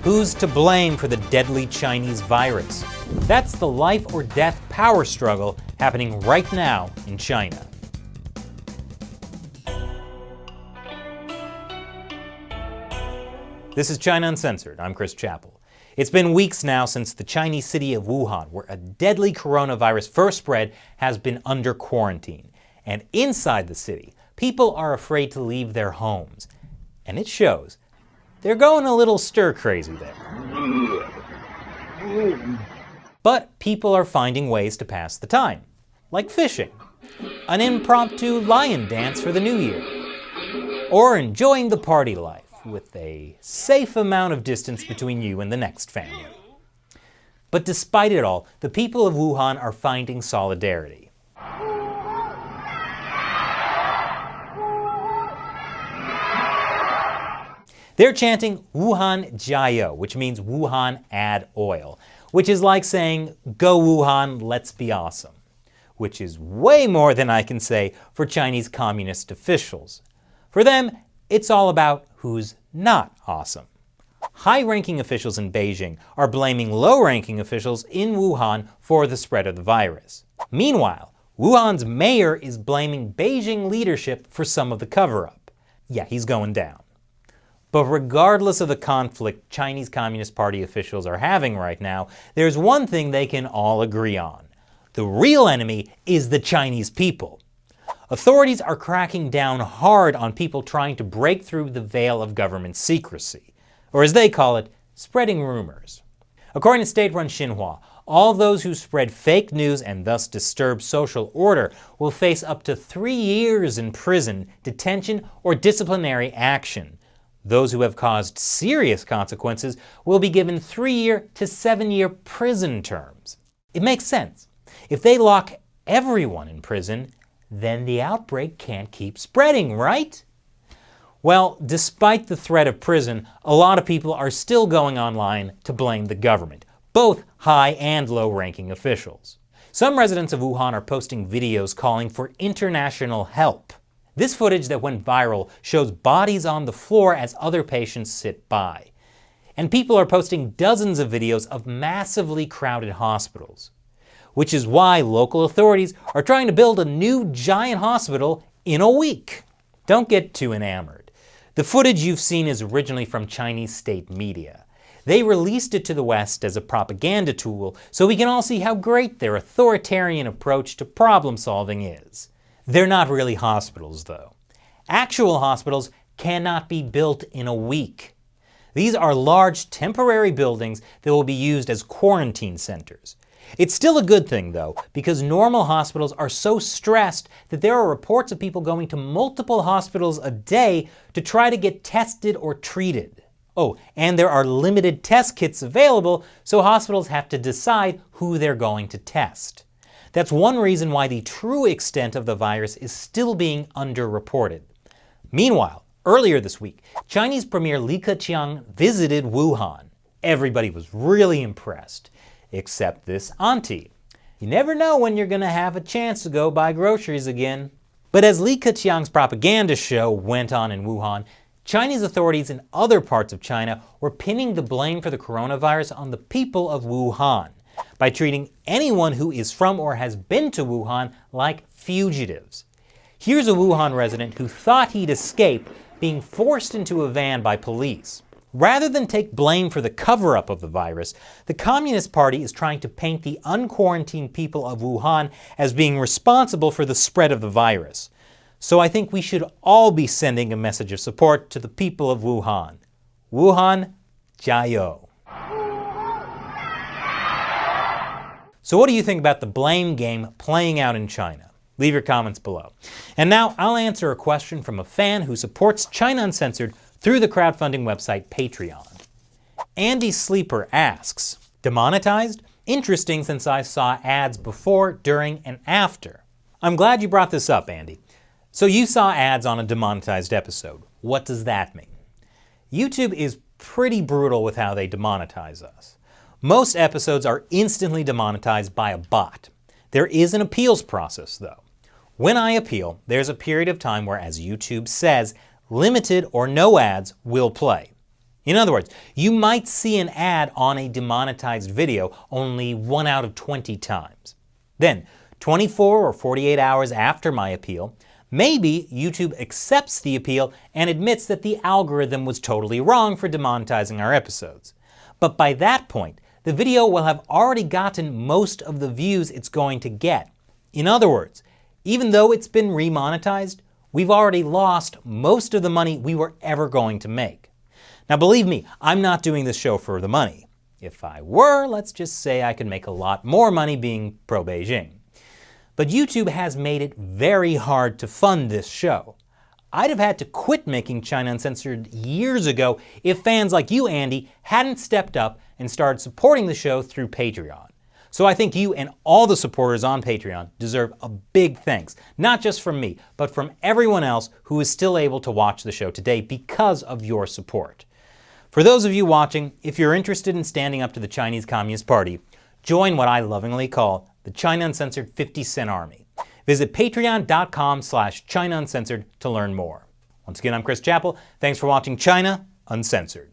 Who's to blame for the deadly Chinese virus? That's the life or death power struggle happening right now in China. This is China Uncensored. I'm Chris Chappell. It's been weeks now since the Chinese city of Wuhan, where a deadly coronavirus first spread, has been under quarantine. And inside the city, people are afraid to leave their homes. And it shows. They're going a little stir-crazy there. But people are finding ways to pass the time, like fishing, an impromptu lion dance for the new year, or enjoying the party life with a safe amount of distance between you and the next family. But despite it all, the people of Wuhan are finding solidarity. They're chanting Wuhan Jiayou, which means Wuhan add oil, which is like saying, go Wuhan, let's be awesome, which is way more than I can say for Chinese communist officials. For them, it's all about who's not awesome. High-ranking officials in Beijing are blaming low-ranking officials in Wuhan for the spread of the virus. Meanwhile, Wuhan's mayor is blaming Beijing leadership for some of the cover-up. Yeah, he's going down. But regardless of the conflict Chinese Communist Party officials are having right now, there's one thing they can all agree on. The real enemy is the Chinese people. Authorities are cracking down hard on people trying to break through the veil of government secrecy, or as they call it, spreading rumors. According to state-run Xinhua, all those who spread fake news and thus disturb social order will face up to 3 years in prison, detention, or disciplinary action. Those who have caused serious consequences will be given 3-year to 7-year prison terms. It makes sense. If they lock everyone in prison, then the outbreak can't keep spreading, right? Well, despite the threat of prison, a lot of people are still going online to blame the government, both high and low-ranking officials. Some residents of Wuhan are posting videos calling for international help. This footage that went viral shows bodies on the floor as other patients sit by. And people are posting dozens of videos of massively crowded hospitals. Which is why local authorities are trying to build a new giant hospital in a week. Don't get too enamored. The footage you've seen is originally from Chinese state media. They released it to the West as a propaganda tool so we can all see how great their authoritarian approach to problem solving is. They're not really hospitals, though. Actual hospitals cannot be built in a week. These are large temporary buildings that will be used as quarantine centers. It's still a good thing, though, because normal hospitals are so stressed that there are reports of people going to multiple hospitals a day to try to get tested or treated. Oh, and there are limited test kits available, so hospitals have to decide who they're going to test. That's one reason why the true extent of the virus is still being underreported. Meanwhile, earlier this week, Chinese Premier Li Keqiang visited Wuhan. Everybody was really impressed, except this auntie. You never know when you're going to have a chance to go buy groceries again. But as Li Keqiang's propaganda show went on in Wuhan, Chinese authorities in other parts of China were pinning the blame for the coronavirus on the people of Wuhan, by treating anyone who is from or has been to Wuhan like fugitives. Here's a Wuhan resident who thought he'd escape being forced into a van by police. Rather than take blame for the cover-up of the virus, the Communist Party is trying to paint the unquarantined people of Wuhan as being responsible for the spread of the virus. So I think we should all be sending a message of support to the people of Wuhan. Wuhan Jiayou. So what do you think about the blame game playing out in China? Leave your comments below. And now I'll answer a question from a fan who supports China Uncensored through the crowdfunding website Patreon. Andy Sleeper asks, demonetized? Interesting since I saw ads before, during, and after. I'm glad you brought this up, Andy. So you saw ads on a demonetized episode. What does that mean? YouTube is pretty brutal with how they demonetize us. Most episodes are instantly demonetized by a bot. There is an appeals process, though. When I appeal, there's a period of time where, as YouTube says, limited or no ads will play. In other words, you might see an ad on a demonetized video only 1 out of 20 times. Then, 24 or 48 hours after my appeal, maybe YouTube accepts the appeal and admits that the algorithm was totally wrong for demonetizing our episodes. But by that point, the video will have already gotten most of the views it's going to get. In other words, even though it's been remonetized, we've already lost most of the money we were ever going to make. Now believe me, I'm not doing this show for the money. If I were, let's just say I could make a lot more money being pro-Beijing. But YouTube has made it very hard to fund this show. I'd have had to quit making China Uncensored years ago if fans like you, Andy, hadn't stepped up and started supporting the show through Patreon. So I think you and all the supporters on Patreon deserve a big thanks, not just from me, but from everyone else who is still able to watch the show today because of your support. For those of you watching, if you're interested in standing up to the Chinese Communist Party, join what I lovingly call the China Uncensored 50 Cent Army. Visit patreon.com/China Uncensored to learn more. Once again, I'm Chris Chappell. Thanks for watching China Uncensored.